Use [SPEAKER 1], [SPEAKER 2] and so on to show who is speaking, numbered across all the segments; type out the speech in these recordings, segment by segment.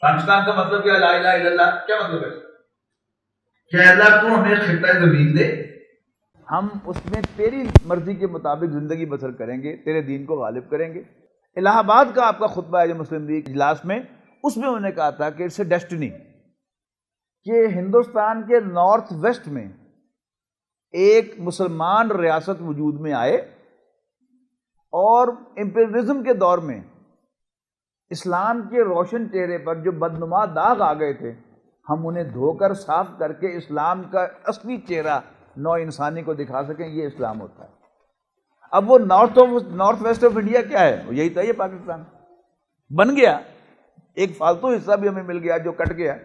[SPEAKER 1] پاکستان کا مطلب کیا؟ لا الہ الا اللہ. کیا مطلب ہے کہ اللہ تو ہمیں خطہ زمین دے، ہم اس میں تیری مرضی کے مطابق زندگی بسر کریں گے، تیرے دین کو غالب کریں گے. الہ آباد کا آپ کا خطبہ ہے جو مسلم لیگ اجلاس میں، اس میں انہوں نے کہا تھا کہ اٹس اے ڈیسٹنی کہ ہندوستان کے نارتھ ویسٹ میں ایک مسلمان ریاست وجود میں آئے اور امپیریلزم کے دور میں اسلام کے روشن چہرے پر جو بدنما داغ آ گئے تھے، ہم انہیں دھو کر صاف کر کے اسلام کا اصلی چہرہ نو انسانی کو دکھا سکیں. یہ اسلام ہوتا ہے. اب وہ نارتھ ویسٹ آف انڈیا کیا ہے؟ یہی تھا، یہ پاکستان بن گیا. ایک فالتو حصہ بھی ہمیں مل گیا جو کٹ گیا،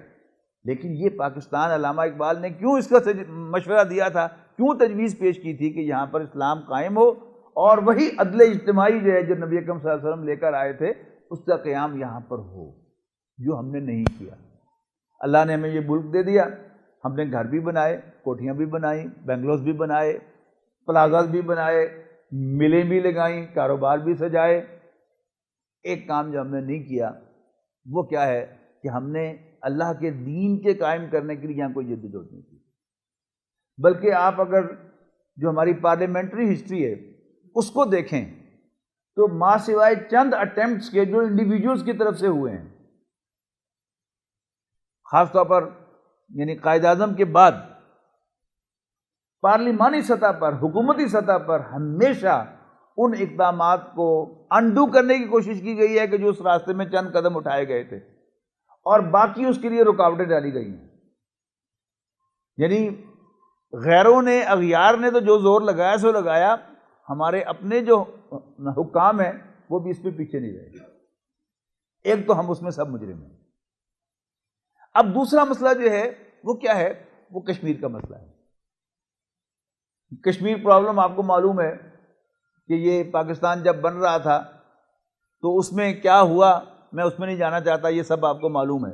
[SPEAKER 1] لیکن یہ پاکستان علامہ اقبال نے کیوں اس کا مشورہ دیا تھا، کیوں تجویز پیش کی تھی کہ یہاں پر اسلام قائم ہو اور وہی عدل اجتماعی جو ہے جو نبی اکرم صلی اللہ علیہ وسلم لے کر آئے تھے اس کا قیام یہاں پر ہو، جو ہم نے نہیں کیا. اللہ نے ہمیں یہ ملک دے دیا، ہم نے گھر بھی بنائے، کوٹھیاں بھی بنائیں، بنگلوز بھی بنائے، پلازاز بھی بنائے، ملیں بھی لگائیں، کاروبار بھی سجائے. ایک کام جو ہم نے نہیں کیا وہ کیا ہے کہ ہم نے اللہ کے دین کے قائم کرنے کے لیے یہاں کوئی جدوجہد نہیں کی. بلکہ آپ اگر جو ہماری پارلیمنٹری ہسٹری ہے اس کو دیکھیں تو ماں سوائے چند اٹیمپٹس کے جو انڈیویجولز کی طرف سے ہوئے ہیں، خاص طور پر یعنی قائد اعظم کے بعد پارلیمانی سطح پر، حکومتی سطح پر ہمیشہ ان اقدامات کو انڈو کرنے کی کوشش کی گئی ہے کہ جو اس راستے میں چند قدم اٹھائے گئے تھے، اور باقی اس کے لیے رکاوٹیں ڈالی گئی ہیں. یعنی غیروں نے، اغیار نے تو جو زور لگایا سو لگایا، ہمارے اپنے جو حکام ہیں وہ بھی اس پہ پیچھے نہیں رہے. ایک تو ہم اس میں سب مجرم ہیں. اب دوسرا مسئلہ جو ہے وہ کیا ہے؟ وہ کشمیر کا مسئلہ ہے. کشمیر پرابلم آپ کو معلوم ہے کہ یہ پاکستان جب بن رہا تھا تو اس میں کیا ہوا، میں اس میں نہیں جانا چاہتا، یہ سب آپ کو معلوم ہے.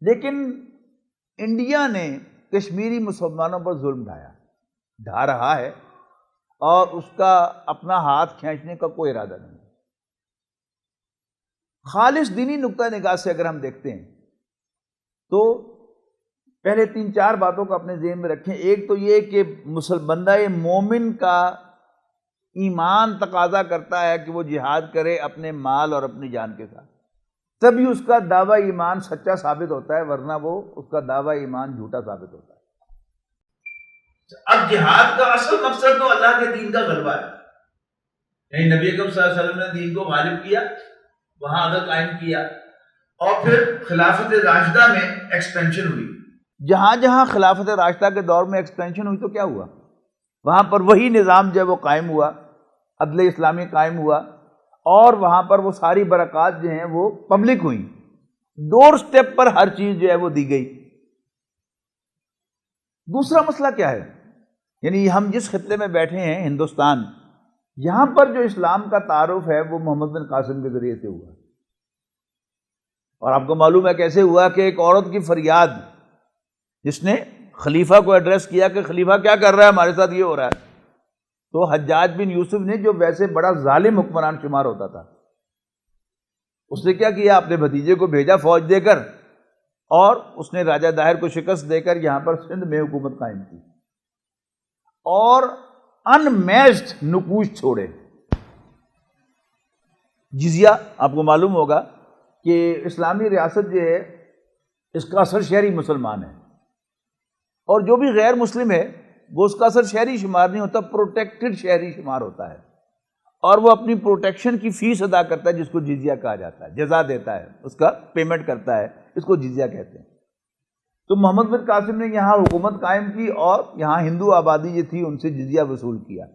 [SPEAKER 1] لیکن انڈیا نے کشمیری مسلمانوں پر ظلم ڈھا رہا ہے اور اس کا اپنا ہاتھ کھینچنے کا کوئی ارادہ نہیں. خالص دینی نقطہ نگاہ سے اگر ہم دیکھتے ہیں تو پہلے 3-4 باتوں کو اپنے ذہن میں رکھیں. ایک تو یہ کہ بندہ مومن کا ایمان تقاضا کرتا ہے کہ وہ جہاد کرے اپنے مال اور اپنی جان کے ساتھ، تبھی اس کا دعویٰ ایمان سچا ثابت ہوتا ہے، ورنہ وہ اس کا دعویٰ ایمان جھوٹا ثابت ہوتا ہے. اب جہاد کا اصل مقصد تو اللہ کے دین کا غلبہ ہے. یعنی نبی اکرم صلی اللہ علیہ وسلم نے دین کو غالب کیا، وہاں عدل قائم کیا، اور پھر خلافت راشدہ میں ایکسپینشن ہوئی. جہاں جہاں خلافت راشدہ کے دور میں ایکسپینشن ہوئی تو کیا ہوا؟ وہاں پر وہی نظام جو ہے وہ قائم ہوا، عدل اسلامی قائم ہوا، اور وہاں پر وہ ساری برکات جو ہیں وہ پبلک ہوئیں. ڈور سٹیپ پر ہر چیز جو ہے وہ دی گئی. دوسرا مسئلہ کیا ہے؟ یعنی ہم جس خطے میں بیٹھے ہیں ہندوستان، یہاں پر جو اسلام کا تعارف ہے وہ محمد بن قاسم کے ذریعے سے ہوا. اور آپ کو معلوم ہے کیسے ہوا کہ ایک عورت کی فریاد جس نے خلیفہ کو ایڈریس کیا کہ خلیفہ کیا کر رہا ہے، ہمارے ساتھ یہ ہو رہا ہے، تو حجاج بن یوسف نے جو ویسے بڑا ظالم حکمران شمار ہوتا تھا، اس نے کیا کیا؟ اپنے بھتیجے کو بھیجا فوج دے کر، اور اس نے راجہ داہر کو شکست دے کر یہاں پر سندھ میں حکومت قائم کی اور ان میچڈ نقوش چھوڑے. جزیہ آپ کو معلوم ہوگا کہ اسلامی ریاست جو ہے اس کا اثر شہری مسلمان ہے، اور جو بھی غیر مسلم ہے وہ اس کا اثر شہری شمار نہیں ہوتا، پروٹیکٹڈ شہری شمار ہوتا ہے، اور وہ اپنی پروٹیکشن کی فیس ادا کرتا ہے جس کو جزیہ کہا جاتا ہے، جزا دیتا ہے، اس کا پیمنٹ کرتا ہے، اس کو جزیہ کہتے ہیں. تو محمد بن قاسم نے یہاں حکومت قائم کی اور یہاں ہندو آبادی جو تھی ان سے جزیہ وصول کیا.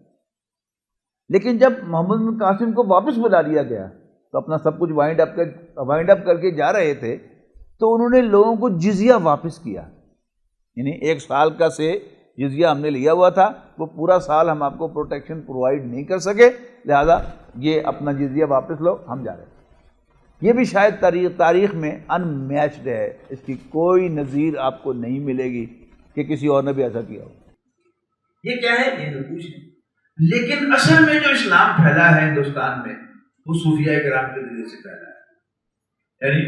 [SPEAKER 1] لیکن جب محمد بن قاسم کو واپس بلا لیا گیا تو اپنا سب کچھ وائنڈ اپ کر کے جا رہے تھے تو انہوں نے لوگوں کو جزیہ واپس کیا. یعنی 1 سال کا سے جزیہ ہم نے لیا ہوا تھا، وہ پورا سال ہم آپ کو پروٹیکشن پرووائڈ نہیں کر سکے، لہذا یہ اپنا جزیہ واپس لو، ہم جا رہے ہیں. یہ بھی شاید تاریخ میں ان میچڈ ہے، اس کی کوئی نظیر آپ کو نہیں ملے گی کہ کسی اور نے بھی ایسا کیا ہو. یہ کیا ہے؟ یہ نقوش ہے. لیکن اصل میں جو اسلام پھیلا ہے ہندوستان میں وہ صوفیاء کرام کے ذریعے سے پھیلا ہے. یعنی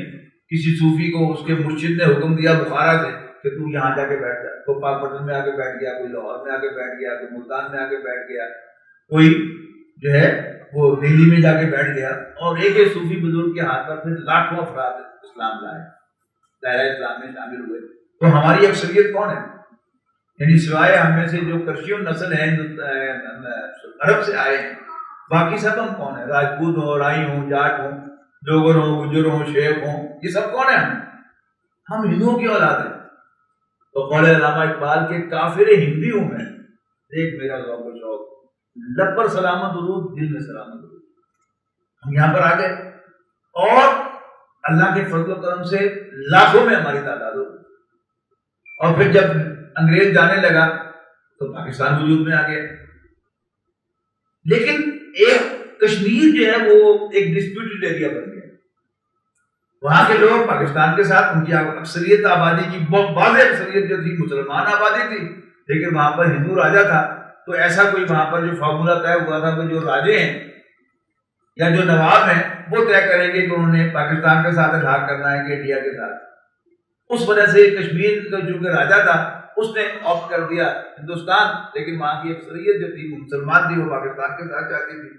[SPEAKER 1] کسی صوفی کو اس کے مرشد نے حکم دیا بخارا سے کہ تو یہاں جا کے بیٹھ جا، تو پاک پٹن میں آ کے بیٹھ گیا، کوئی لاہور میں آ کے بیٹھ گیا، کوئی ملتان میں آ کے بیٹھ گیا، کوئی جو ہے وہ دہلی میں جا کے بیٹھ گیا، اور ایک ایک صوفی بزرگ کے ہاتھ پر پھر لاکھوں افراد اسلام لائے، دائرہ اسلام میں شامل ہوئے۔ تو ہماری اکثریت کون ہے؟ یعنی سوائے ہم میں سے جو کرشین نسل ہے عرب سے آئے ہیں، باقی سب ہم کون ہیں؟ راجپوت ہوں، رائی ہوں، جاٹ ہوں، ڈوگر ہوں، گجر ہوں، شیخ ہوں، یہ سب کون ہیں؟ ہم ہندوؤں کی اولاد ہیں۔ تو قول علامہ اقبال کے کافر ہندی ہوں میں، ایک میرا ذوق و شوق، لب پر سلامت درود، دل میں سلامت درود۔ ہم یہاں پر آ گئے اور اللہ کے فضل و کرم سے لاکھوں میں ہماری تعداد ہو، اور پھر جب انگریز جانے لگا تو پاکستان وجود میں آ گیا۔ لیکن ایک کشمیر جو ہے وہ ایک ڈسپیوٹڈ ایریا بن گیا، وہاں کے لوگ پاکستان کے ساتھ ان کی اکثریت آبادی کی بہت واضح اکثریت جو تھی مسلمان آبادی تھی، لیکن وہاں پر ہندو راجا تھا، تو ایسا کوئی وہاں پر جو فارمولا طے ہوا تھا کہ جو راجے ہیں یا جو نواب ہیں وہ طے کریں گے کہ انہوں نے پاکستان کے ساتھ الحاق کرنا ہے کہ انڈیا کے ساتھ۔ اس وجہ سے کشمیر کا جو کہ راجا تھا اس نے آپٹ کر دیا ہندوستان، لیکن وہاں کی اکثریت جو تھی مسلمان تھی، وہ پاکستان کے ساتھ چاہتی تھی۔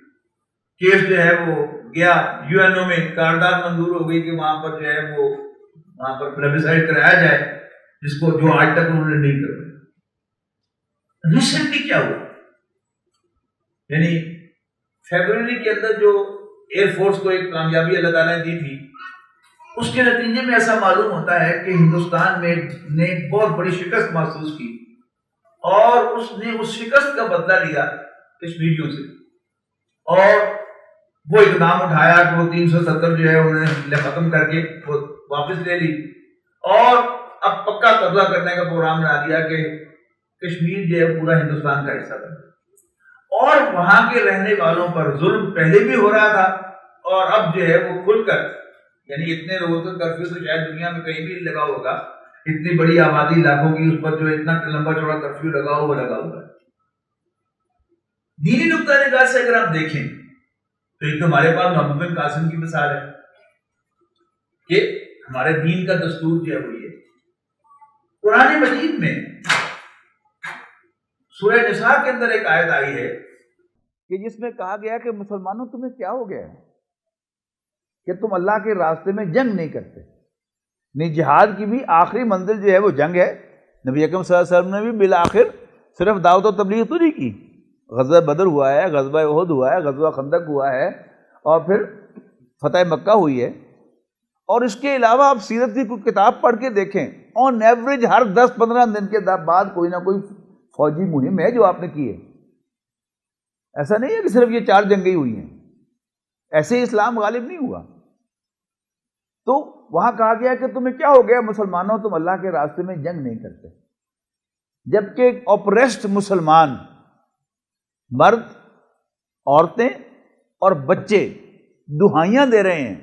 [SPEAKER 1] کیس جو ہے وہ گیا یو این او میں، قرارداد منظور ہو گئی کہ وہاں پر جو ہے وہ وہاں پر پلیبیسائڈ کرایا جائے، جس کو جو آج تک انہوں نے نہیں کروایا۔ ریسنٹلی کیا ہوا؟ یعنی فیبرری کے اندر جو ایئر فورس کو ایک کامیابی اللہ تعالیٰ نے دی تھی، اس کے نتیجے میں ایسا معلوم ہوتا ہے کہ ہندوستان میں نے بہت بڑی شکست محسوس کی، اور اس نے اس شکست کا بدلہ لیا کشمیریوں سے، اور وہ اقدام اٹھایا کہ وہ 370 جو ہے انہوں نے ختم کر کے وہ واپس لے لی، اور اب پکا قبضہ کرنے کا پروگرام بنا دیا کہ کشمیر جو ہے پورا ہندوستان کا حصہ بنے، اور وہاں کے رہنے والوں پر ظلم پہلے بھی ہو رہا تھا، اور اب جو ہے وہ کھل کر، یعنی اتنے روز کا کرفیو تو شاید دنیا میں کہیں بھی لگا ہوگا، اتنی بڑی آبادی لاکھوں کی، اس پر جو اتنا لمبا چوڑا کرفیو لگا ہوا ہے۔ دینی نقطۂ نگاہ سے اگر آپ دیکھیں تو ایک تو ہمارے پاس محمد بن قاسم کی مثال ہے کہ ہمارے دین کا دستور جو ہے وہ یہ قرآن مجید میں سورہ نساء کے اندر ایک آیت آئی ہے کہ جس میں کہا گیا کہ مسلمانوں تمہیں کیا ہو گیا ہے کہ تم اللہ کے راستے میں جنگ نہیں کرتے۔ نہیں، جہاد کی بھی آخری منزل جو ہے وہ جنگ ہے۔ نبی اکرم صلی اللہ علیہ وسلم نے بھی بالآخر صرف دعوت و تبلیغ تو نہیں کی، غزوہ بدر ہوا ہے، غزوہ احد ہوا ہے، غزوہ خندق ہوا ہے، اور پھر فتح مکہ ہوئی ہے۔ اور اس کے علاوہ آپ سیرت کی کوئی کتاب پڑھ کے دیکھیں، آن ایوریج ہر 10-15 دن کے بعد کوئی نہ کوئی فوجی مہم ہے جو آپ نے کی ہے۔ ایسا نہیں ہے کہ صرف یہ 4 جنگیں ہوئی ہیں، ایسے ہی اسلام غالب نہیں ہوا۔ تو وہاں کہا گیا کہ تمہیں کیا ہو گیا مسلمانوں، تم اللہ کے راستے میں جنگ نہیں کرتے، جبکہ اوپریسڈ مسلمان مرد، عورتیں اور بچے دہائیاں دے رہے ہیں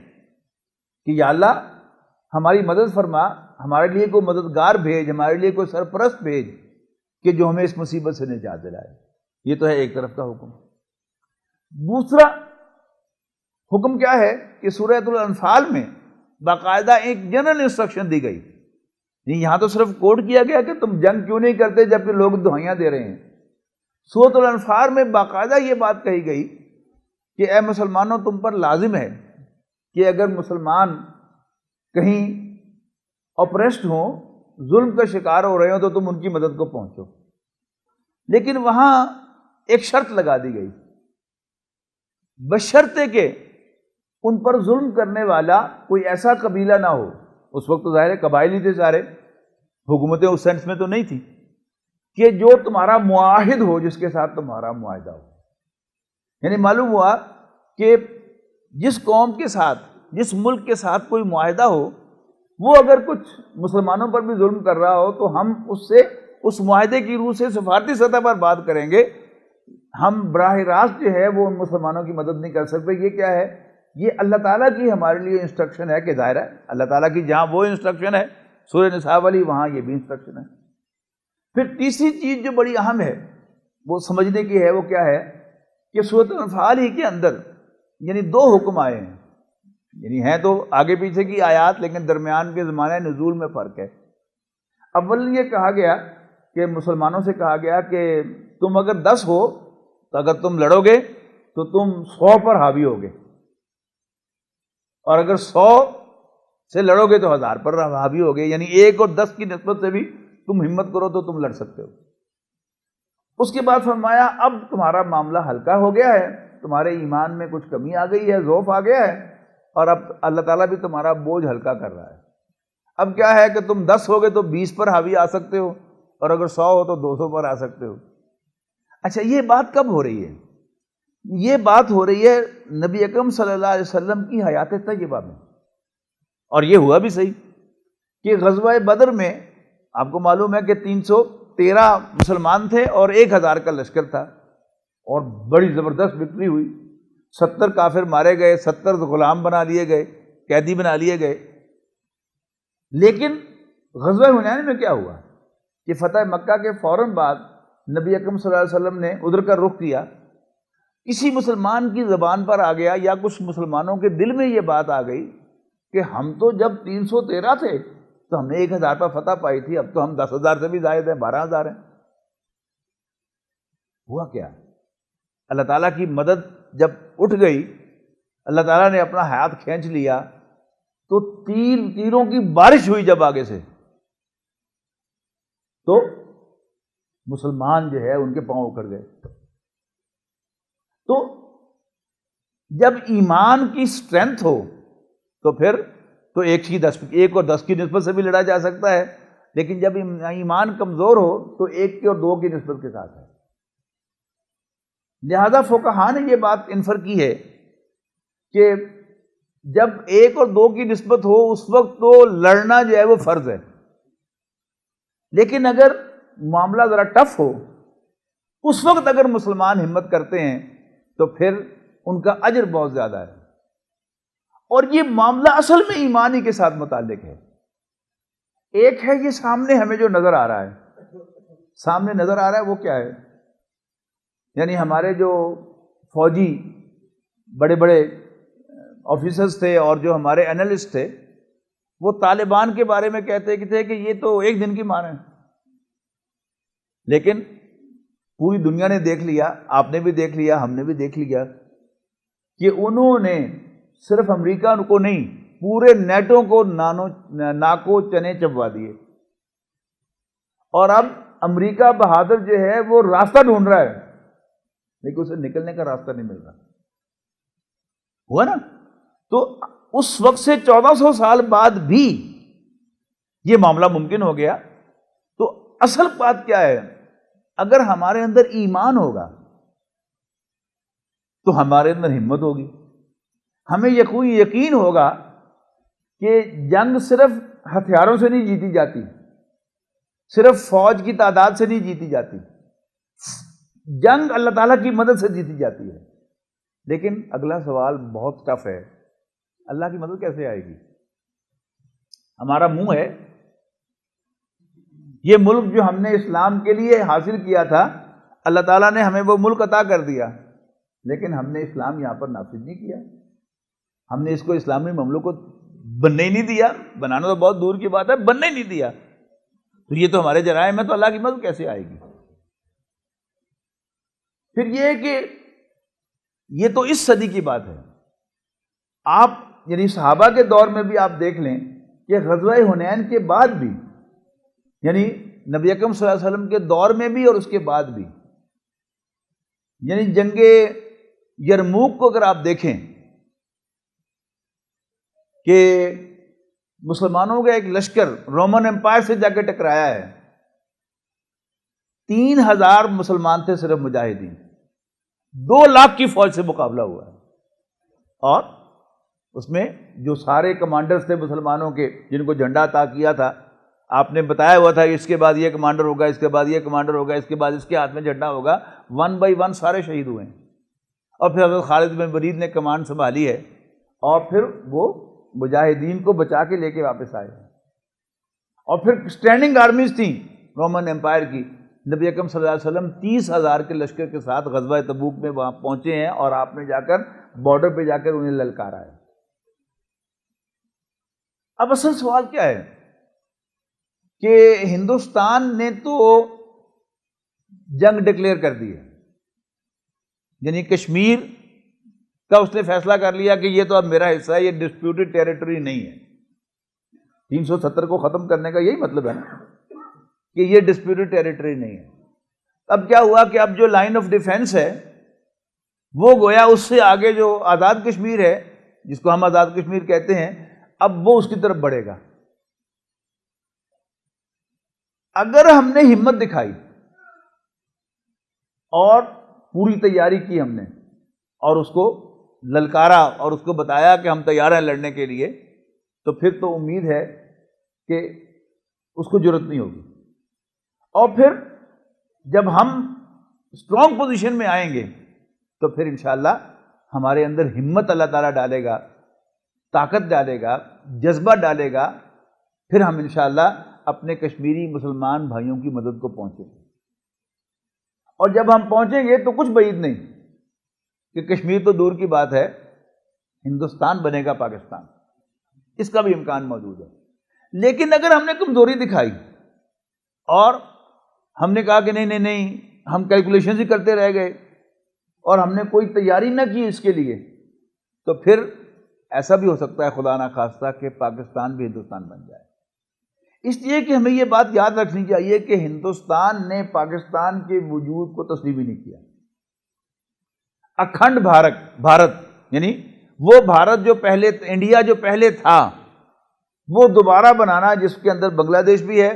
[SPEAKER 1] کہ یا اللہ ہماری مدد فرما، ہمارے لیے کوئی مددگار بھیج، ہمارے لیے کوئی سرپرست بھیج کہ جو ہمیں اس مصیبت سے نجات دلائے۔ یہ تو ہے ایک طرف کا حکم۔ دوسرا حکم کیا ہے کہ سورۃ الانفال میں باقاعدہ ایک جنرل انسٹرکشن دی گئی، یہاں تو صرف کوٹ کیا گیا کہ تم جنگ کیوں نہیں کرتے جبکہ لوگ دہائیاں دے رہے ہیں۔ سورۃ الانفال میں باقاعدہ یہ بات کہی گئی کہ اے مسلمانوں تم پر لازم ہے کہ اگر مسلمان کہیں اپریسڈ ہوں، ظلم کا شکار ہو رہے ہوں، تو تم ان کی مدد کو پہنچو۔ لیکن وہاں ایک شرط لگا دی گئی، بشرطے کہ ان پر ظلم کرنے والا کوئی ایسا قبیلہ نہ ہو، اس وقت تو ظاہر ہے قبائل ہی تھے سارے، حکومتیں اس سینس میں تو نہیں تھی، کہ جو تمہارا معاہد ہو، جس کے ساتھ تمہارا معاہدہ ہو۔ یعنی معلوم ہوا کہ جس قوم کے ساتھ، جس ملک کے ساتھ کوئی معاہدہ ہو، وہ اگر کچھ مسلمانوں پر بھی ظلم کر رہا ہو تو ہم اس سے اس معاہدے کی روح سے سفارتی سطح پر بات کریں گے، ہم براہ راست جو ہے وہ ان مسلمانوں کی مدد نہیں کر سکتے۔ یہ کیا ہے؟ یہ اللہ تعالیٰ کی ہمارے لیے انسٹرکشن ہے کہ ظاہر ہے اللہ تعالیٰ کی جہاں وہ انسٹرکشن ہے سورہ نساء والی، وہاں یہ بھی انسٹرکشن ہے۔ پھر تیسری چیز جو بڑی اہم ہے وہ سمجھنے کی ہے، وہ کیا ہے کہ سورۃ الانفال ہی کے اندر یعنی 2 حکم آئے ہیں۔ یعنی ہیں تو آگے پیچھے کی آیات، لیکن درمیان کے زمانے نزول میں فرق ہے۔ اول یہ کہا گیا کہ مسلمانوں سے کہا گیا کہ تم اگر 10 ہو تو اگر تم لڑو گے تو تم 100 پر حاوی ہوگے، اور اگر 100 سے لڑو گے تو 1000 پر حاوی ہوگے، یعنی 1 اور 10 کی نسبت سے بھی تم ہمت کرو تو تم لڑ سکتے ہو۔ اس کے بعد فرمایا اب تمہارا معاملہ ہلکا ہو گیا ہے، تمہارے ایمان میں کچھ کمی آ گئی ہے، ضعف آ گیا ہے، اور اب اللہ تعالیٰ بھی تمہارا بوجھ ہلکا کر رہا ہے۔ اب کیا ہے کہ تم 10 ہوگے تو 20 پر حاوی آ سکتے ہو، اور اگر 100 ہو تو 200 پر آ سکتے ہو۔ اچھا، یہ بات کب ہو رہی ہے؟ یہ بات ہو رہی ہے نبی اکرم صلی اللہ علیہ وسلم کی حیات طیبہ میں، اور یہ ہوا بھی صحیح کہ غزوہ بدر میں آپ کو معلوم ہے کہ 313 مسلمان تھے اور 1000 کا لشکر تھا، اور بڑی زبردست وکٹری ہوئی، 70 کافر مارے گئے، 70 غلام بنا لیے گئے، قیدی بنا لیے گئے۔ لیکن غزوہ حنین میں کیا ہوا کہ فتح مکہ کے فوراً بعد نبی اکرم صلی اللہ علیہ وسلم نے ادھر کا رخ کیا، کسی مسلمان کی زبان پر آ گیا یا کچھ مسلمانوں کے دل میں یہ بات آ گئی کہ ہم تو جب 313 تھے تو ہم نے 1000 پر فتح پائی تھی، اب تو ہم 10,000 سے بھی زائد ہیں، 12,000 ہیں۔ ہوا کیا؟ اللہ تعالیٰ کی مدد جب اٹھ گئی، اللہ تعالیٰ نے اپنا ہاتھ کھینچ لیا تو تیروں کی بارش ہوئی جب آگے سے، تو مسلمان جو ہے ان کے پاؤں اکھڑ گئے۔ تو جب ایمان کی سٹرینتھ ہو تو پھر تو 1 اور 10 کی نسبت سے بھی لڑا جا سکتا ہے، لیکن جب ایمان کمزور ہو تو 1 اور 2 کی نسبت کے ساتھ ہے۔ لہذا فقہاء نے یہ بات انفر کی ہے کہ جب 1 اور 2 کی نسبت ہو اس وقت تو لڑنا جو ہے وہ فرض ہے، لیکن اگر معاملہ ذرا ٹف ہو اس وقت اگر مسلمان ہمت کرتے ہیں تو پھر ان کا اجر بہت زیادہ ہے۔ اور یہ معاملہ اصل میں ایمان ہی کے ساتھ متعلق ہے۔ ایک ہے یہ سامنے ہمیں جو نظر آ رہا ہے، سامنے نظر آ رہا ہے وہ کیا ہے؟ یعنی ہمارے جو فوجی بڑے بڑے آفیسرز تھے اور جو ہمارے انالسٹ تھے وہ طالبان کے بارے میں کہتے تھے کہ یہ تو 1 دن کی مار ہے، لیکن پوری دنیا نے دیکھ لیا، آپ نے بھی دیکھ لیا، ہم نے بھی دیکھ لیا کہ انہوں نے صرف امریکہ کو نہیں پورے نیٹو کو ناکو چنے چبوا دیے، اور اب امریکہ بہادر جو ہے وہ راستہ ڈھونڈ رہا ہے لیکن اسے نکلنے کا راستہ نہیں مل رہا۔ ہوا نا؟ تو اس وقت سے 1400 سال بعد بھی یہ معاملہ ممکن ہو گیا۔ تو اصل بات کیا ہے؟ اگر ہمارے اندر ایمان ہوگا تو ہمارے اندر ہمت ہوگی، ہمیں یقین ہوگا کہ جنگ صرف ہتھیاروں سے نہیں جیتی جاتی، صرف فوج کی تعداد سے نہیں جیتی جاتی، جنگ اللہ تعالیٰ کی مدد سے جیتی جاتی ہے۔ لیکن اگلا سوال بہت ٹف ہے، اللہ کی مدد کیسے آئے گی؟ ہمارا منہ ہے، یہ ملک جو ہم نے اسلام کے لیے حاصل کیا تھا اللہ تعالیٰ نے ہمیں وہ ملک عطا کر دیا، لیکن ہم نے اسلام یہاں پر نافذ نہیں کیا، ہم نے اس کو اسلامی مملکت بننے ہی نہیں دیا، بنانا تو بہت دور کی بات ہے، بننے ہی نہیں دیا، تو یہ تو ہمارے جرائم ہے، تو اللہ کی مدد کیسے آئے گی؟ پھر یہ کہ یہ تو اس صدی کی بات ہے، آپ یعنی صحابہ کے دور میں بھی آپ دیکھ لیں کہ غزوہ حنین کے بعد بھی، یعنی نبی اکرم صلی اللہ علیہ وسلم کے دور میں بھی اور اس کے بعد بھی، یعنی جنگ یرموک کو اگر آپ دیکھیں کہ مسلمانوں کا ایک لشکر رومن امپائر سے جا کے ٹکرایا ہے، 3000 مسلمان تھے صرف مجاہدین، 2 لاکھ کی فوج سے مقابلہ ہوا ہے، اور اس میں جو سارے کمانڈرز تھے مسلمانوں کے جن کو جھنڈا عطا کیا تھا، آپ نے بتایا ہوا تھا اس کے بعد یہ کمانڈر ہوگا، اس کے بعد یہ کمانڈر ہوگا، اس کے بعد اس کے ہاتھ میں جھنڈا ہوگا، 1 بائی 1 سارے شہید ہوئے ہیں، اور پھر حضرت خالد بن ولید نے کمان سنبھالی ہے اور پھر وہ مجاہدین کو بچا کے لے کے واپس آئے، اور پھر اسٹینڈنگ آرمیز تھیں رومن امپائر کی، نبی اکرم صلی اللہ علیہ وسلم 30,000 کے لشکر کے ساتھ غزوہ تبوک میں وہاں پہنچے ہیں، اور آپ نے جا کر بارڈر پہ جا کر انہیں للکارا ہے۔ اب اصل سوال کیا ہے کہ ہندوستان نے تو جنگ ڈکلیئر کر دی ہے، یعنی کشمیر کا اس نے فیصلہ کر لیا کہ یہ تو اب میرا حصہ ہے، یہ ڈسپیوٹڈ ٹیریٹری نہیں ہے۔ 370 کو ختم کرنے کا یہی مطلب ہے نا کہ یہ ڈسپیوٹڈ ٹیریٹری نہیں ہے۔ اب کیا ہوا کہ اب جو لائن آف ڈیفینس ہے وہ گویا اس سے آگے جو آزاد کشمیر ہے، جس کو ہم آزاد کشمیر کہتے ہیں، اب وہ اس کی طرف بڑھے گا۔ اگر ہم نے ہمت دکھائی اور پوری تیاری کی ہم نے اور اس کو للکارا اور اس کو بتایا کہ ہم تیار ہیں لڑنے کے لیے، تو پھر تو امید ہے کہ اس کو ضرورت نہیں ہوگی۔ اور پھر جب ہم اسٹرانگ پوزیشن میں آئیں گے تو پھر انشاءاللہ ہمارے اندر ہمت اللہ تعالیٰ ڈالے گا، طاقت ڈالے گا، جذبہ ڈالے گا، پھر ہم انشاءاللہ اپنے کشمیری مسلمان بھائیوں کی مدد کو پہنچیں گے۔ اور جب ہم پہنچیں گے تو کچھ بعید نہیں کہ کشمیر تو دور کی بات ہے، ہندوستان بنے گا پاکستان، اس کا بھی امکان موجود ہے۔ لیکن اگر ہم نے کمزوری دکھائی اور ہم نے کہا کہ نہیں ہم کیلکولیشنز ہی کرتے رہ گئے اور ہم نے کوئی تیاری نہ کی اس کے لیے، تو پھر ایسا بھی ہو سکتا ہے خدا نخواستہ کہ پاکستان بھی ہندوستان بن جائے۔ اس لیے کہ ہمیں یہ بات یاد رکھنی چاہیے کہ ہندوستان نے پاکستان کے وجود کو تسلیم ہی نہیں کیا۔ اکھنڈ بھارت یعنی وہ بھارت جو پہلے، انڈیا جو پہلے تھا، وہ دوبارہ بنانا، جس کے اندر بنگلہ دیش بھی ہے،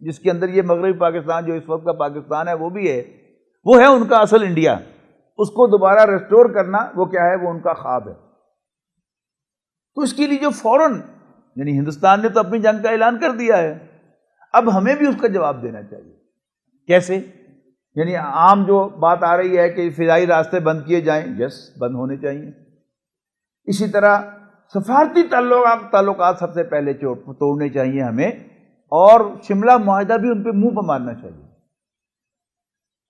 [SPEAKER 1] جس کے اندر یہ مغربی پاکستان جو اس وقت کا پاکستان ہے وہ بھی ہے، وہ ہے ان کا اصل انڈیا۔ اس کو دوبارہ ریسٹور کرنا وہ کیا ہے، وہ ان کا خواب ہے۔ تو اس کے لیے جو فوراً، یعنی ہندوستان نے تو اپنی جنگ کا اعلان کر دیا ہے، اب ہمیں بھی اس کا جواب دینا چاہیے۔ کیسے؟ یعنی عام جو بات آ رہی ہے کہ فضائی راستے بند کیے جائیں، یس بند ہونے چاہیے۔ اسی طرح سفارتی تعلقات سب سے پہلے توڑنے چاہیے ہمیں، اور شملہ معاہدہ بھی ان پہ منہ پہ مارنا چاہیے۔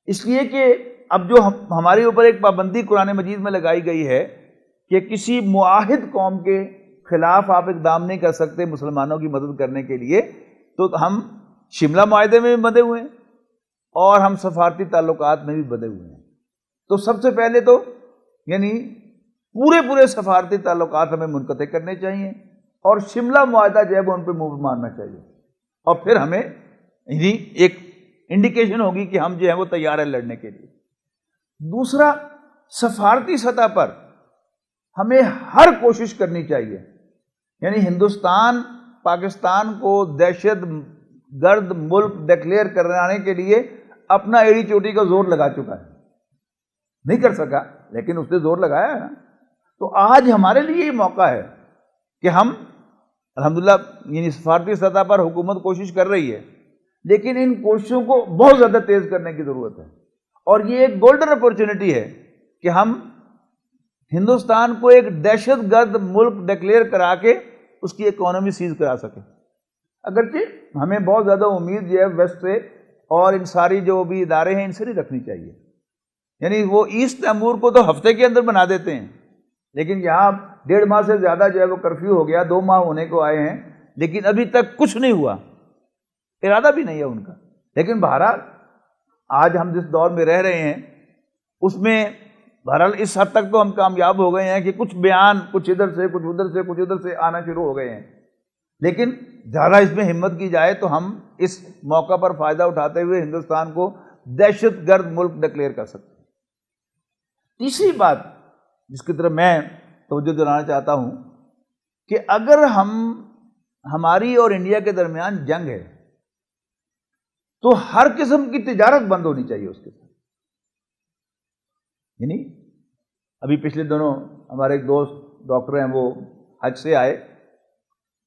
[SPEAKER 1] اس لیے کہ اب جو ہمارے اوپر ایک پابندی قرآن مجید میں لگائی گئی ہے کہ کسی معاہد قوم کے خلاف آپ اقدام نہیں کر سکتے مسلمانوں کی مدد کرنے کے لیے، تو ہم شملہ معاہدے میں بھی بندھے ہوئے ہیں اور ہم سفارتی تعلقات میں بھی بندھے ہوئے ہیں۔ تو سب سے پہلے تو یعنی پورے سفارتی تعلقات ہمیں منقطع کرنے چاہیے، اور شملہ معاہدہ جو ہے وہ ان پہ منہ مارنا چاہیے، اور پھر ہمیں یعنی ایک انڈیکیشن ہوگی کہ ہم جو ہیں وہ تیار ہیں لڑنے کے لیے۔ دوسرا، سفارتی سطح پر ہمیں ہر کوشش کرنی چاہیے، یعنی ہندوستان پاکستان کو دہشت گرد ملک ڈکلیئر کرانے کے لیے اپنا ایڑی چوٹی کا زور لگا چکا ہے، نہیں کر سکا لیکن اس نے زور لگایا ہے نا۔ تو آج ہمارے لیے یہ موقع ہے کہ ہم الحمدللہ یعنی سفارتی سطح پر حکومت کوشش کر رہی ہے، لیکن ان کوششوں کو بہت زیادہ تیز کرنے کی ضرورت ہے، اور یہ ایک گولڈن اپورچونٹی ہے کہ ہم ہندوستان کو ایک دہشت گرد ملک ڈکلیئر کرا کے اس کی اکانومی سیز کرا سکیں۔ اگرچہ ہمیں بہت زیادہ امید جو ہے ویسٹ سے اور ان ساری جو بھی ادارے ہیں ان سے نہیں رکھنی چاہیے، یعنی وہ ایسٹ تیمور کو تو ہفتے کے اندر بنا دیتے ہیں، لیکن یہاں 1.5 ماہ سے زیادہ جو ہے وہ کرفیو ہو گیا، 2 ماہ ہونے کو آئے ہیں، لیکن ابھی تک کچھ نہیں ہوا، ارادہ بھی نہیں ہے ان کا۔ لیکن بہرحال آج ہم جس دور میں رہ رہے ہیں اس میں بہرحال اس حد تک تو ہم کامیاب ہو گئے ہیں کہ کچھ بیان کچھ ادھر سے کچھ ادھر سے کچھ ادھر سے آنا شروع ہو گئے ہیں، لیکن زیادہ اس میں ہمت کی جائے تو ہم اس موقع پر فائدہ اٹھاتے ہوئے ہندوستان کو دہشت گرد ملک ڈکلیئر کر سکتے ہیں۔ تیسری بات جس کی طرف میں توجہ دلانا چاہتا ہوں کہ اگر ہماری اور انڈیا کے درمیان جنگ ہے تو ہر قسم کی تجارت بند ہونی چاہیے اس کے ساتھ۔ یعنی ابھی پچھلے دنوں ہمارے ایک دوست ڈاکٹر ہیں، وہ حج سے آئے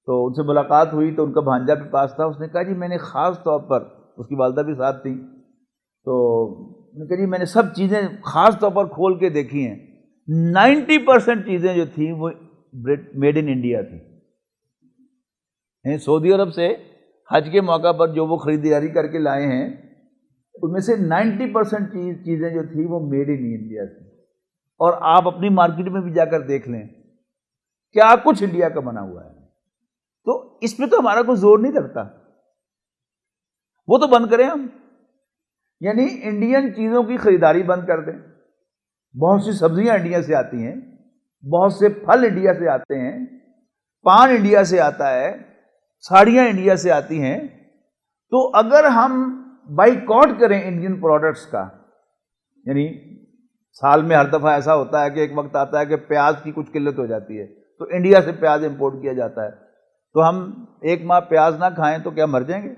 [SPEAKER 1] تو ان سے ملاقات ہوئی تو ان کا بھانجا بھی پاس تھا، اس نے کہا جی میں نے خاص طور پر، اس کی والدہ بھی ساتھ تھی، تو انہوں نے کہا جی میں نے سب چیزیں خاص طور پر کھول کے دیکھی ہیں، 90% چیزیں جو تھیں وہ میڈ ان انڈیا تھیں۔ سعودی عرب سے حج کے موقع پر جو وہ خریداری کر کے لائے ہیں ان میں سے 90% چیزیں جو تھیں وہ میڈ ان انڈیا تھیں، اور آپ اپنی مارکیٹ میں بھی جا کر دیکھ لیں کیا کچھ انڈیا کا بنا ہوا ہے۔ تو اس میں تو ہمارا کوئی زور نہیں لگتا، وہ تو بند کریں ہم، یعنی انڈین چیزوں کی خریداری بند کر دیں. بہت سی سبزیاں انڈیا سے آتی ہیں، بہت سے پھل انڈیا سے آتے ہیں، پان انڈیا سے آتا ہے، ساڑیاں انڈیا سے آتی ہیں. تو اگر ہم بائیکاٹ کریں انڈین پروڈکٹس کا، یعنی سال میں ہر دفعہ ایسا ہوتا ہے کہ ایک وقت آتا ہے کہ پیاز کی کچھ قلت ہو جاتی ہے تو انڈیا سے پیاز امپورٹ کیا جاتا ہے، تو ہم ایک ماہ پیاز نہ کھائیں تو کیا مر جائیں گے؟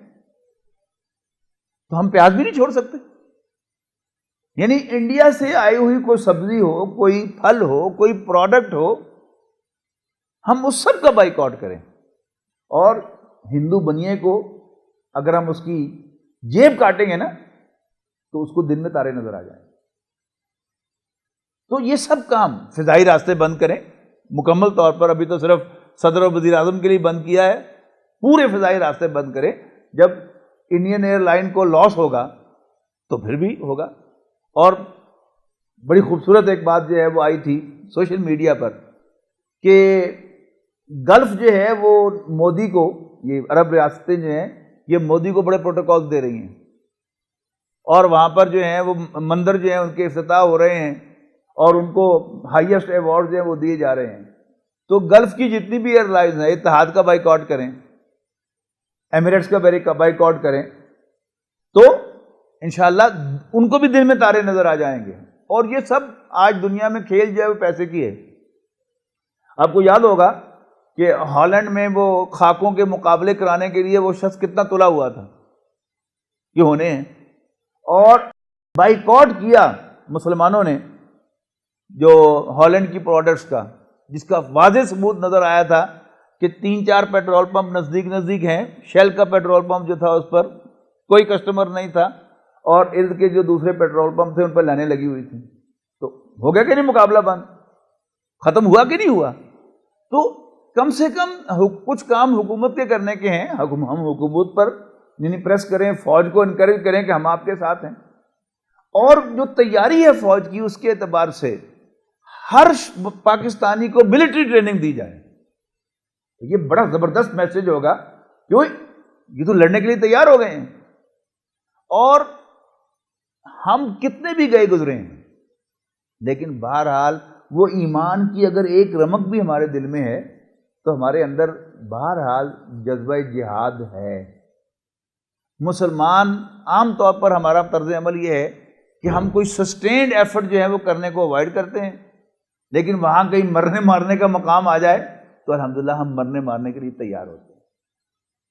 [SPEAKER 1] تو ہم پیاز بھی نہیں چھوڑ سکتے. یعنی انڈیا سے آئی ہوئی کوئی سبزی ہو، کوئی پھل ہو، کوئی پروڈکٹ ہو، ہم اس سب کا بائیکاٹ کریں. اور ہندو بنیے کو اگر ہم اس کی جیب کاٹیں گے نا تو اس کو دن میں تارے نظر آ جائیں. تو یہ سب کام، فضائی راستے بند کریں مکمل طور پر. ابھی تو صرف صدر اور وزیر اعظم کے لیے بند کیا ہے، پورے فضائی راستے بند کریں. جب انڈین ایئر لائن کو لاس ہوگا تو پھر بھی ہوگا. اور بڑی خوبصورت ایک بات جو ہے وہ آئی تھی سوشل میڈیا پر کہ گلف جو ہے وہ مودی کو، یہ عرب ریاستیں جو ہیں یہ مودی کو بڑے پروٹوکال دے رہی ہیں، اور وہاں پر جو ہیں وہ مندر جو ہیں ان کے افتتاح ہو رہے ہیں اور ان کو ہائیسٹ ایوارڈ جو ہیں وہ دیے جا رہے ہیں. تو گلف کی جتنی بھی ایئر لائنز ہیں، اتحاد کا بائیکاٹ کریں، ایمریٹس کا بائیکاٹ کریں، تو انشاءاللہ ان کو بھی دن میں تارے نظر آ جائیں گے. اور یہ سب آج دنیا میں کھیل جو ہے وہ پیسے کی ہے. آپ کو یاد ہوگا کہ ہالینڈ میں وہ خاکوں کے مقابلے کرانے کے لیے وہ شخص کتنا تلا ہوا تھا کہ ہونے ہیں، اور بائیکاٹ کیا مسلمانوں نے جو ہالینڈ کی پروڈکٹس کا، جس کا واضح ثبوت نظر آیا تھا کہ 3-4 پیٹرول پمپ نزدیک ہیں. شیل کا پیٹرول پمپ جو تھا اس پر کوئی کسٹمر نہیں تھا، اور ارد کے جو دوسرے پیٹرول پمپ تھے ان پر لائنیں لگی ہوئی تھیں. تو ہو گیا کہ نہیں مقابلہ بند؟ ختم ہوا کہ نہیں ہوا؟ تو کم سے کم کچھ کام حکومت کے کرنے کے ہیں. ہم حکومت پر یعنی پریس کریں، فوج کو انکریج کریں کہ ہم آپ کے ساتھ ہیں. اور جو تیاری ہے فوج کی اس کے اعتبار سے ہر پاکستانی کو ملٹری ٹریننگ دی جائے. یہ بڑا زبردست میسج ہوگا، کیوں یہ تو لڑنے کے لیے تیار ہو گئے ہیں. اور ہم کتنے بھی گئے گزرے ہیں، لیکن بہرحال وہ ایمان کی اگر ایک رمق بھی ہمارے دل میں ہے تو ہمارے اندر بہرحال جذبہ جہاد ہے. مسلمان عام طور پر ہمارا طرز عمل یہ ہے کہ ہم کوئی سسٹینڈ ایفرٹ جو ہے وہ کرنے کو اوائڈ کرتے ہیں، لیکن وہاں کہیں مرنے مارنے کا مقام آ جائے تو الحمدللہ ہم مرنے مارنے کے لیے تیار ہوتے ہیں.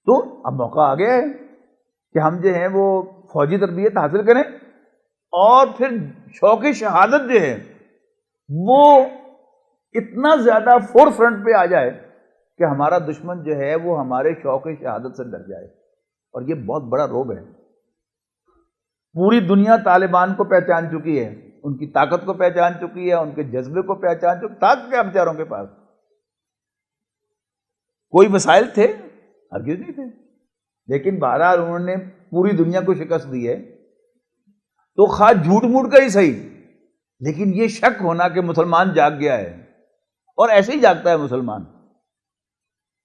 [SPEAKER 1] تو اب موقع آ گیا ہے کہ ہم جو ہیں وہ فوجی تربیت حاصل کریں، اور پھر شوق شہادت جو ہے وہ اتنا زیادہ فور فرنٹ پہ آ جائے کہ ہمارا دشمن جو ہے وہ ہمارے شوق شہادت سے ڈر جائے. اور یہ بہت بڑا روب ہے. پوری دنیا طالبان کو پہچان چکی ہے، ان کی طاقت کو پہچان چکی ہے، ان کے جذبے کو پہچان چکی. طاقت کیا بیچاروں کے پاس؟ کوئی وسائل تھے؟ ہرگز نہیں تھے. لیکن بہرحال انہوں نے پوری دنیا کو شکست دی ہے. تو خواہ جھوٹ موٹ کا ہی صحیح، لیکن یہ شک ہونا کہ مسلمان جاگ گیا ہے، اور ایسے ہی جاگتا ہے مسلمان.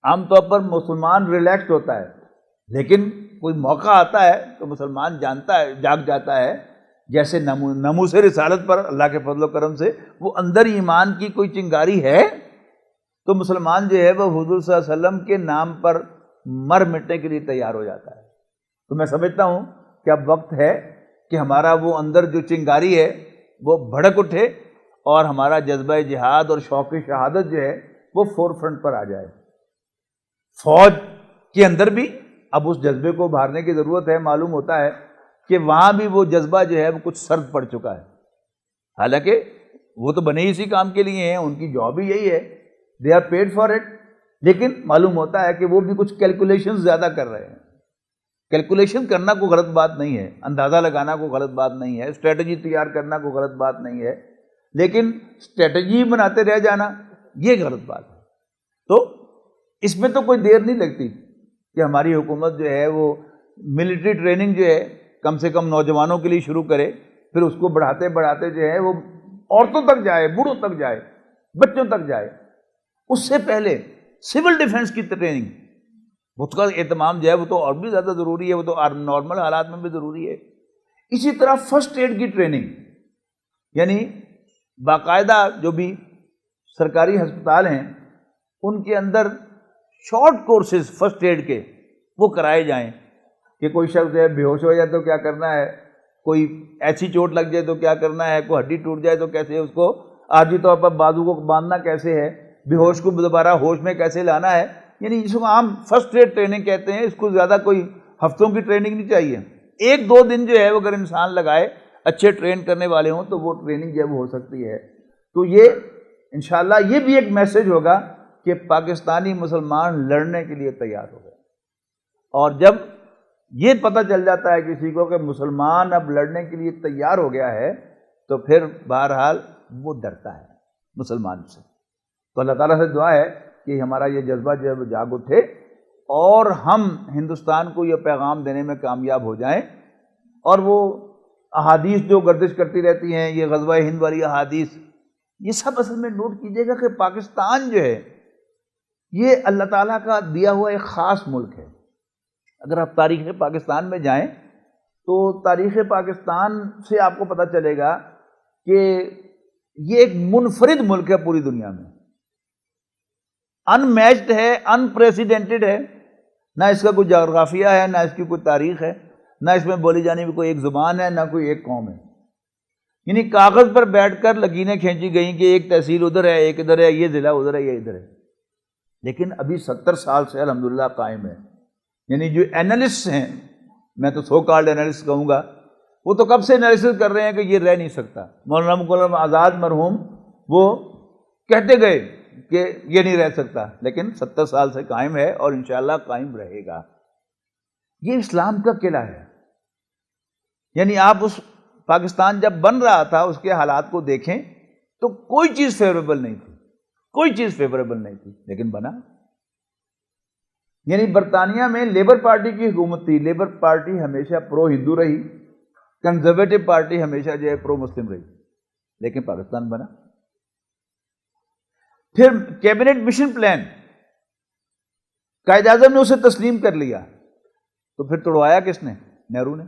[SPEAKER 1] عام طور پر مسلمان ریلیکسڈ ہوتا ہے، لیکن کوئی موقع آتا ہے تو مسلمان جانتا ہے، جاگ جاتا ہے. جیسے ناموس رسالت پر اللہ کے فضل و کرم سے وہ اندر ایمان کی کوئی چنگاری ہے تو مسلمان جو ہے وہ حضور صلی اللہ علیہ وسلم کے نام پر مر مٹنے کے لیے تیار ہو جاتا ہے. تو میں سمجھتا ہوں کہ اب وقت ہے کہ ہمارا وہ اندر جو چنگاری ہے وہ بھڑک اٹھے، اور ہمارا جذبہ جہاد اور شوق شہادت جو ہے وہ فور فرنٹ پر آ جائے. فوج کے اندر بھی اب اس جذبے کو ابھارنے کی ضرورت ہے. معلوم ہوتا ہے کہ وہاں بھی وہ جذبہ جو ہے وہ کچھ سرد پڑ چکا ہے. حالانکہ وہ تو بنے اسی کام کے لیے ہیں، ان کی جاب ہی یہی ہے، they are paid for it. لیکن معلوم ہوتا ہے کہ وہ بھی کچھ کیلکولیشن زیادہ کر رہے ہیں. کیلکولیشن کرنا کوئی غلط بات نہیں ہے، اندازہ لگانا کوئی غلط بات نہیں ہے، اسٹریٹجی تیار کرنا کوئی غلط بات نہیں ہے، لیکن اسٹریٹجی بناتے رہ جانا یہ غلط بات ہے. تو اس میں تو کوئی دیر نہیں لگتی کہ ہماری حکومت جو ہے وہ ملٹری ٹریننگ جو ہے کم سے کم نوجوانوں کے لیے شروع کرے، پھر اس کو بڑھاتے بڑھاتے جو ہے وہ عورتوں تک جائے، بوڑھوں تک جائے، بچوں تک جائے. اس سے پہلے سول ڈیفنس کی ٹریننگ اس کا اہتمام جو ہے وہ تو اور بھی زیادہ ضروری ہے، وہ تو نارمل حالات میں بھی ضروری ہے۔ اسی طرح فرسٹ ایڈ کی ٹریننگ، یعنی باقاعدہ جو بھی سرکاری ہسپتال ہیں ان کے اندر شارٹ کورسز فرسٹ ایڈ کے وہ کرائے جائیں کہ کوئی شخص جو ہے بے ہوش ہو جائے تو کیا کرنا ہے، کوئی ایسی چوٹ لگ جائے تو کیا کرنا ہے، کوئی ہڈی ٹوٹ جائے تو کیسے اس کو عارضی طور پر بازو کو باندھنا کیسے ہے، بے ہوش کو دوبارہ ہوش میں کیسے لانا ہے، یعنی جس کو عام فرسٹ ایڈ ٹریننگ کہتے ہیں۔ اس کو زیادہ کوئی ہفتوں کی ٹریننگ نہیں چاہیے، 1-2 دن جو ہے وہ اگر انسان لگائے، اچھے ٹرین کرنے والے ہوں تو وہ ٹریننگ جو ہے وہ ہو سکتی ہے۔ تو یہ انشاءاللہ یہ بھی ایک میسج ہوگا کہ پاکستانی مسلمان لڑنے کے لیے تیار ہو گئے، اور جب یہ پتہ چل جاتا ہے کسی کو کہ مسلمان اب لڑنے کے لیے تیار ہو گیا ہے تو پھر بہرحال وہ ڈرتا ہے مسلمان سے۔ تو اللہ تعالیٰ سے دعا ہے کہ ہمارا یہ جذبہ جو ہے وہ جاگ اٹھے اور ہم ہندوستان کو یہ پیغام دینے میں کامیاب ہو جائیں۔ اور وہ احادیث جو گردش کرتی رہتی ہیں، یہ غزوہ ہند والی احادیث، یہ سب اصل میں نوٹ کیجیے گا کہ پاکستان جو ہے یہ اللہ تعالیٰ کا دیا ہوا ایک خاص ملک ہے۔ اگر آپ تاریخ پاکستان میں جائیں تو تاریخ پاکستان سے آپ کو پتہ چلے گا کہ یہ ایک منفرد ملک ہے پوری دنیا میں، ان میچڈ ہے، ان پریسیڈنٹڈ ہے، نہ اس کا کوئی جغرافیہ ہے، نہ اس کی کوئی تاریخ ہے، نہ اس میں بولی جانے میں کوئی ایک زبان ہے، نہ کوئی ایک قوم ہے۔ یعنی کاغذ پر بیٹھ کر لکیریں کھینچی گئیں کہ ایک تحصیل ادھر ہے، ایک ادھر ہے، یہ ضلع ادھر ہے، یہ ادھر ہے، لیکن ابھی 70 سال سے الحمدللہ قائم ہے۔ یعنی جو اینالسٹ ہیں، میں تو سو کالڈ اینالسٹ کہوں گا، وہ تو کب سے انالیسس کر رہے ہیں کہ یہ رہ نہیں سکتا۔ مولانا مکرم آزاد مرحوم وہ کہتے گئے کہ یہ نہیں رہ سکتا، لیکن 70 سال سے قائم ہے اور انشاءاللہ قائم رہے گا۔ یہ اسلام کا قلعہ ہے۔ یعنی آپ اس پاکستان جب بن رہا تھا اس کے حالات کو دیکھیں تو کوئی چیز فیوریبل نہیں تھی، کوئی چیز فیوریبل نہیں تھی، لیکن بنا۔ یعنی برطانیہ میں لیبر پارٹی کی حکومت تھی، لیبر پارٹی ہمیشہ پرو ہندو رہی، کنزرویٹو پارٹی ہمیشہ جو ہے پرو مسلم رہی، لیکن پاکستان بنا۔ پھر cabinet mission plan, Quaid Azam نے اسے تسلیم کر لیا، تو پھر توڑوایا کس نے؟ نہرو نے۔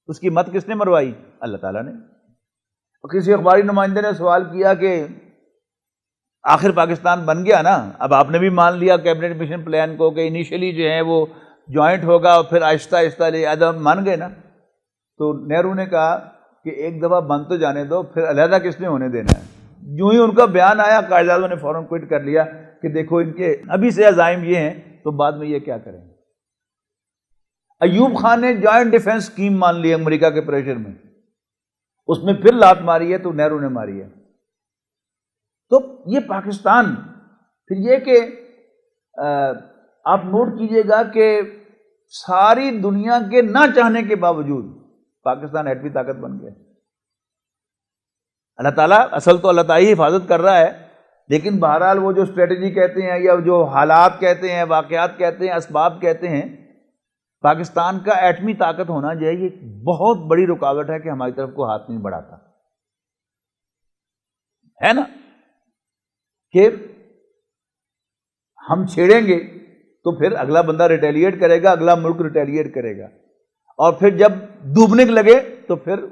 [SPEAKER 1] اس کی مت کس نے مروائی؟ اللہ تعالیٰ نے۔ اور کسی اخباری نمائندے نے سوال کیا کہ آخر پاکستان بن گیا نا، اب آپ نے بھی مان لیا کیبنٹ مشن پلان کو کہ انیشلی جو ہے وہ جوائنٹ ہوگا اور پھر آہستہ آہستہ ادب مان گئے نا۔ تو نہرو نے کہا کہ ایک دفعہ بند تو جانے دو، پھر علیحدہ کس نے ہونے دینا ہے۔ جو ہی ان کا بیان آیا قائد اعظم نے فوراً کوئٹ کر لیا کہ دیکھو ان کے ابھی سے عزائم یہ ہیں تو بعد میں یہ کیا کریں گے۔ ایوب خان نے جوائنٹ ڈیفنس اسکیم مان لی امریکہ کے پریشر میں، اس میں پھر لات ماری ہے تو نہرو نے ماری ہے۔ تو یہ پاکستان، پھر یہ کہ آپ نوٹ کیجئے گا کہ ساری دنیا کے نہ چاہنے کے باوجود پاکستان ایٹمی طاقت بن گیا۔ اللہ تعالیٰ اصل تو اللہ تعالیٰ ہی حفاظت کر رہا ہے، لیکن بہرحال وہ جو اسٹریٹجی کہتے ہیں یا جو حالات کہتے ہیں، واقعات کہتے ہیں، اسباب کہتے ہیں، پاکستان کا ایٹمی طاقت ہونا جو ہے یہ بہت بڑی رکاوٹ ہے کہ ہماری طرف کو ہاتھ نہیں بڑھاتا ہے نا، کہ ہم چھیڑیں گے تو پھر اگلا بندہ ریٹیلیٹ کرے گا، اگلا ملک ریٹیلیٹ کرے گا، اور پھر جب ڈوبنے لگے تو پھر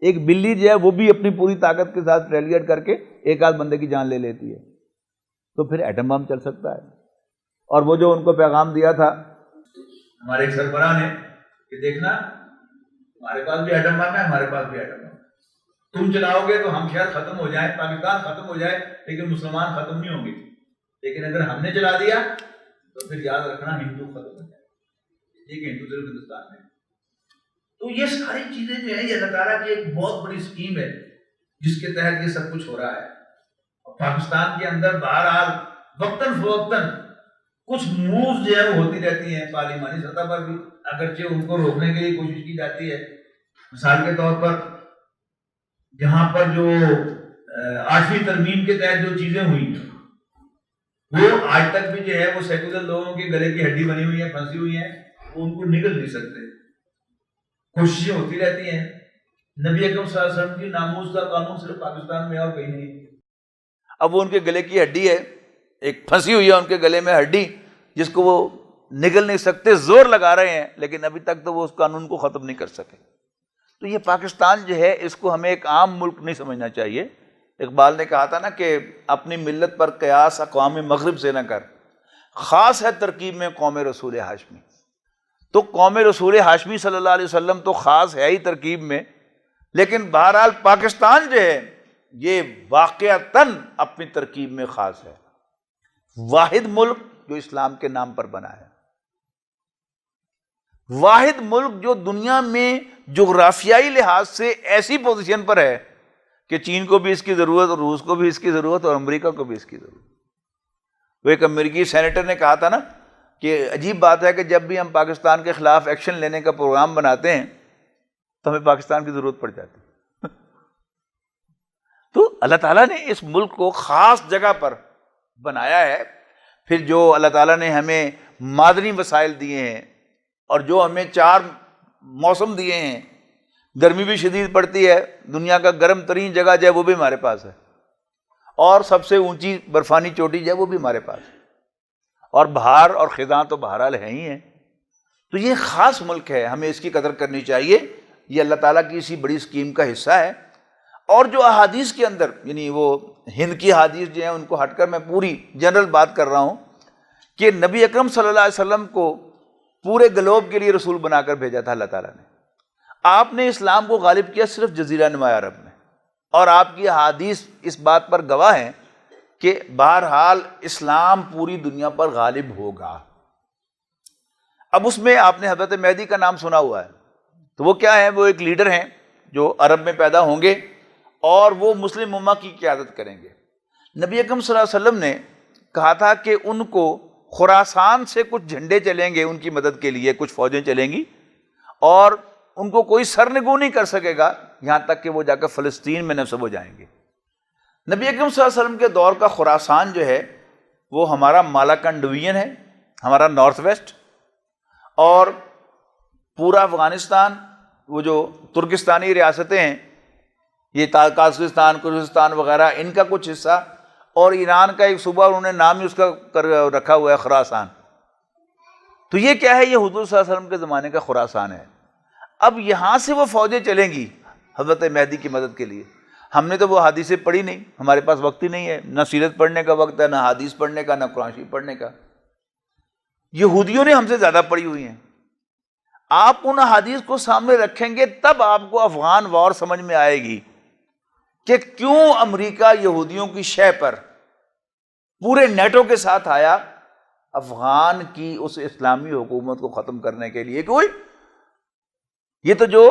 [SPEAKER 1] ایک بلی جو ہے وہ بھی اپنی پوری طاقت کے ساتھ ریٹیلیٹ کر کے ایک آدھ بندے کی جان لے لیتی ہے، تو پھر ایٹم بم چل سکتا ہے۔ اور وہ جو ان کو پیغام دیا تھا ہمارے ایک سربراہ نے کہ دیکھنا ہمارے پاس بھی ایٹم بم ہے، ہمارے پاس بھی ایٹم بم ہے، تم چلاؤ گے تو ہم شاید ختم ہو جائیں، پاکستان ختم ہو جائے لیکن مسلمان ختم نہیں ہوں گے، لیکن اگر ہم نے چلا دیا تو پھر یاد رکھنا ہندو ختم ہو جائے، ٹھیک ہے، ہندو صرف ہندوستان میں۔ تو یہ ساری چیزیں جو ہیں یہ اللہ تعالیٰ کی ایک بہت بڑی اسکیم ہے جس کے تحت یہ سب کچھ ہو رہا ہے۔ اور پاکستان کے اندر بہرحال وقتاً فوقتاً کچھ مووز جو ہے وہ ہوتی رہتی ہیں پارلیمانی سطح پر بھی، اگرچہ ان کو روکنے کے لیے کوشش کی جاتی ہے۔ مثال کے طور پر جہاں پر جو 8ویں ترمیم کے تحت جو چیزیں ہوئی وہ آج تک بھی جو ہے وہ سیکولر لوگوں کے گلے کی ہڈی بنی ہوئی ہیں، پھنسی ہوئی ہیں، وہ ان کو نگل نہیں سکتے، کوششیں ہوتی رہتی ہیں۔ نبی اکرم صلی اللہ علیہ وسلم کی ناموس کا قانون صرف پاکستان میں اور کہیں نہیں۔ اب وہ ان کے گلے کی ہڈی ہے، ایک پھنسی ہوئی ہے ان کے گلے میں ہڈی، جس کو وہ نگل نہیں سکتے، زور لگا رہے ہیں، لیکن ابھی تک تو وہ اس قانون کو ختم نہیں کر سکے۔ تو یہ پاکستان جو ہے اس کو ہمیں ایک عام ملک نہیں سمجھنا چاہیے۔ اقبال نے کہا تھا نا کہ اپنی ملت پر قیاس اقوام مغرب سے نہ کر، خاص ہے ترکیب میں قوم رسول ہاشمی۔ تو قوم رسول ہاشمی صلی اللہ علیہ وسلم تو خاص ہے ہی ترکیب میں، لیکن بہرحال پاکستان جو ہے یہ واقعتاً اپنی ترکیب میں خاص ہے، واحد ملک جو اسلام کے نام پر بنا ہے، واحد ملک جو دنیا میں جغرافیائی لحاظ سے ایسی پوزیشن پر ہے کہ چین کو بھی اس کی ضرورت، اور روس کو بھی اس کی ضرورت، اور امریکہ کو بھی اس کی ضرورت۔ وہ ایک امریکی سینیٹر نے کہا تھا نا کہ عجیب بات ہے کہ جب بھی ہم پاکستان کے خلاف ایکشن لینے کا پروگرام بناتے ہیں تو ہمیں پاکستان کی ضرورت پڑ جاتی ہے۔ تو اللہ تعالیٰ نے اس ملک کو خاص جگہ پر بنایا ہے۔ پھر جو اللہ تعالیٰ نے ہمیں معدنی وسائل دیے ہیں، اور جو ہمیں 4 موسم دیے ہیں، گرمی بھی شدید پڑتی ہے، دنیا کا گرم ترین جگہ جو ہے وہ بھی ہمارے پاس ہے، اور سب سے اونچی برفانی چوٹی جو ہے وہ بھی ہمارے پاس ہے، اور بہار اور خزاں تو بہرحال ہیں ہی ہیں۔ تو یہ خاص ملک ہے، ہمیں اس کی قدر کرنی چاہیے، یہ اللہ تعالیٰ کی اسی بڑی اسکیم کا حصہ ہے۔ اور جو احادیث کے اندر، یعنی وہ ہند کی احادیث جو ہیں ان کو ہٹ کر میں پوری جنرل بات کر رہا ہوں، کہ نبی اکرم صلی اللہ علیہ وسلم کو پورے گلوب کے لیے رسول بنا کر بھیجا تھا اللہ تعالیٰ نے۔ آپ نے اسلام کو غالب کیا صرف جزیرہ نما عرب میں، اور آپ کی احادیث اس بات پر گواہ ہیں کہ بہرحال اسلام پوری دنیا پر غالب ہوگا۔ اب اس میں آپ نے حضرت مہدی کا نام سنا ہوا ہے، تو وہ کیا ہے؟ وہ ایک لیڈر ہیں جو عرب میں پیدا ہوں گے، اور وہ مسلم امہ کی قیادت کریں گے۔ نبی اکرم صلی اللہ علیہ وسلم نے کہا تھا کہ ان کو خراسان سے کچھ جھنڈے چلیں گے ان کی مدد کے لیے، کچھ فوجیں چلیں گی، اور ان کو کوئی سرنگو نہیں کر سکے گا یہاں تک کہ وہ جا کر فلسطین میں نصب ہو جائیں گے۔ نبی اکرم صلی اللہ علیہ وسلم کے دور کا خراسان جو ہے وہ ہمارا مالاکنڈ ڈویژن ہے، ہمارا نارتھ ویسٹ، اور پورا افغانستان، وہ جو ترکستانی ریاستیں ہیں، یہ قازقستان، قرغیزستان وغیرہ، ان کا کچھ حصہ، اور ایران کا ایک صوبہ انہوں نے نام ہی اس کا رکھا ہوا ہے خراسان۔ تو یہ کیا ہے؟ یہ حضور صلی اللہ علیہ وسلم کے زمانے کا خراسان ہے۔ اب یہاں سے وہ فوجیں چلیں گی حضرت مہدی کی مدد کے لیے۔ ہم نے تو وہ حدیثیں پڑھی نہیں، ہمارے پاس وقت ہی نہیں ہے، نہ سیرت پڑھنے کا وقت ہے، نہ حدیث پڑھنے کا، نہ قرآن شریف پڑھنے کا۔ یہودیوں نے ہم سے زیادہ پڑھی ہوئی ہیں۔ آپ ان حدیث کو سامنے رکھیں گے تب آپ کو افغان وار سمجھ میں آئے گی کہ کیوں امریکہ یہودیوں کی شہ پر پورے نیٹو کے ساتھ آیا افغان کی اس اسلامی حکومت کو ختم کرنے کے لیے۔ کوئی یہ تو جو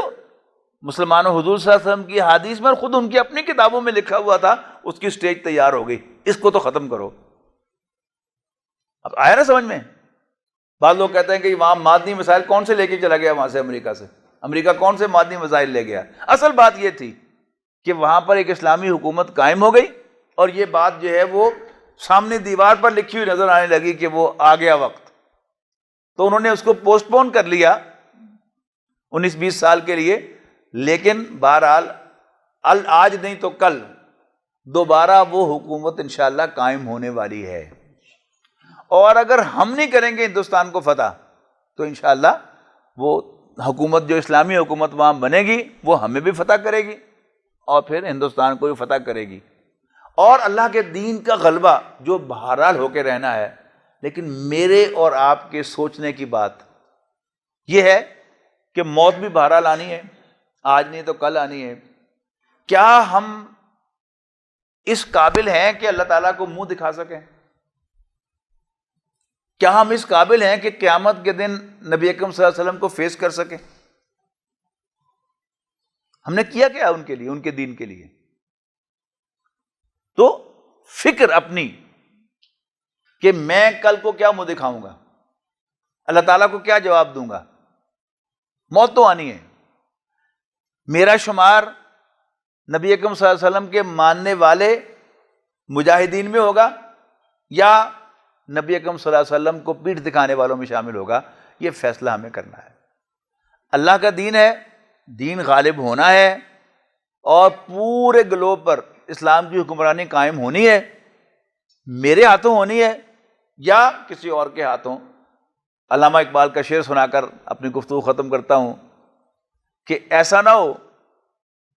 [SPEAKER 1] مسلمانوں حضور صلی اللہ علیہ وسلم کی حدیث میں اور خود ان کی اپنی کتابوں میں لکھا ہوا تھا، اس کی سٹیج تیار ہو گئی، اس کو تو ختم کرو۔ اب آیا نا سمجھ میں؟ بعض لوگ کہتے ہیں کہ وہاں معدنی مسائل کون سے لے کے چلا گیا وہاں سے؟ امریکہ سے۔ امریکہ کون سے معدنی مسائل لے گیا؟ اصل بات یہ تھی کہ وہاں پر ایک اسلامی حکومت قائم ہو گئی، اور یہ بات جو ہے وہ سامنے دیوار پر لکھی ہوئی نظر آنے لگی کہ وہ آ گیا وقت، تو انہوں نے اس کو پوسٹ پون کر لیا 19-20 سال کے لیے۔ لیکن بہرحال آج نہیں تو کل دوبارہ وہ حکومت انشاءاللہ قائم ہونے والی ہے، اور اگر ہم نہیں کریں گے ہندوستان کو فتح تو انشاءاللہ وہ حکومت، جو اسلامی حکومت وہاں بنے گی، وہ ہمیں بھی فتح کرے گی اور پھر ہندوستان کو بھی فتح کرے گی، اور اللہ کے دین کا غلبہ جو بہرحال ہو کے رہنا ہے۔ لیکن میرے اور آپ کے سوچنے کی بات یہ ہے کہ موت بھی بہرحال آنی ہے، آج نہیں تو کل آنی ہے۔ کیا ہم اس قابل ہیں کہ اللہ تعالیٰ کو منہ دکھا سکیں؟ کیا ہم اس قابل ہیں کہ قیامت کے دن نبی اکرم صلی اللہ علیہ وسلم کو فیس کر سکیں؟ ہم نے کیا کیا ان کے لیے، ان کے دین کے لیے؟ تو فکر اپنی کہ میں کل کو کیا منہ دکھاؤں گا، اللہ تعالیٰ کو کیا جواب دوں گا؟ موت تو آنی ہے۔ میرا شمار نبی اکرم صلی اللہ علیہ وسلم کے ماننے والے مجاہدین میں ہوگا یا نبی اکرم صلی اللہ علیہ وسلم کو پیٹھ دکھانے والوں میں شامل ہوگا؟ یہ فیصلہ ہمیں کرنا ہے۔ اللہ کا دین ہے، دین غالب ہونا ہے، اور پورے گلوب پر اسلام کی حکمرانی قائم ہونی ہے۔ میرے ہاتھوں ہونی ہے یا کسی اور کے ہاتھوں؟ علامہ اقبال کا شعر سنا کر اپنی گفتگو ختم کرتا ہوں کہ ایسا نہ ہو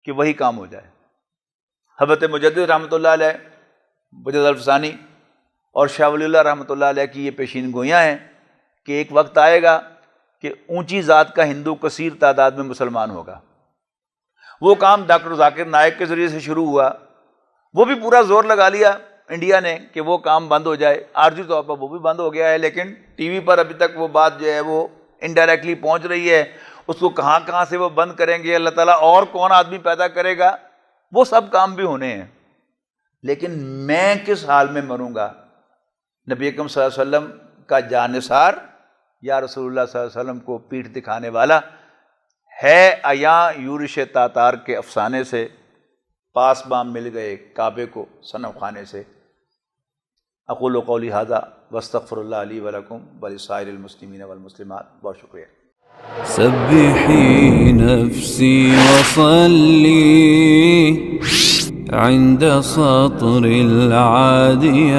[SPEAKER 1] کہ وہی کام ہو جائے۔ حضرت مجدد رحمۃ اللہ علیہ، مجدد الفسانی اور شاہ ولی اللہ رحمۃ اللہ علیہ کی یہ پیشین گوئیاں ہیں کہ ایک وقت آئے گا کہ اونچی ذات کا ہندو کثیر تعداد میں مسلمان ہوگا۔ وہ کام ڈاکٹر ذاکر نائک کے ذریعے سے شروع ہوا، وہ بھی پورا زور لگا لیا انڈیا نے کہ وہ کام بند ہو جائے، عارضی طور پر وہ بھی بند ہو گیا ہے، لیکن ٹی وی پر ابھی تک وہ بات جو ہے وہ انڈائریکٹلی پہنچ رہی ہے۔ اس کو کہاں کہاں سے وہ بند کریں گے، اللہ تعالیٰ اور کون آدمی پیدا کرے گا، وہ سب کام بھی ہونے ہیں۔ لیکن میں کس حال میں مروں گا؟ نبی اکرم صلی اللہ علیہ وسلم کا جانثار یا رسول اللہ صلی اللہ علیہ وسلم کو پیٹھ دکھانے والا ہے عیاں یورش تاتار کے افسانے سے، پاس بام مل گئے کعبے کو صنم خانے سے۔ اقول قولی ھذا واستغفر اللہ لی ولکم ولسائر المسلمین والمسلمات۔ بہت شکریہ۔
[SPEAKER 2] سبحي نفسي وصلي عند سطر العاديات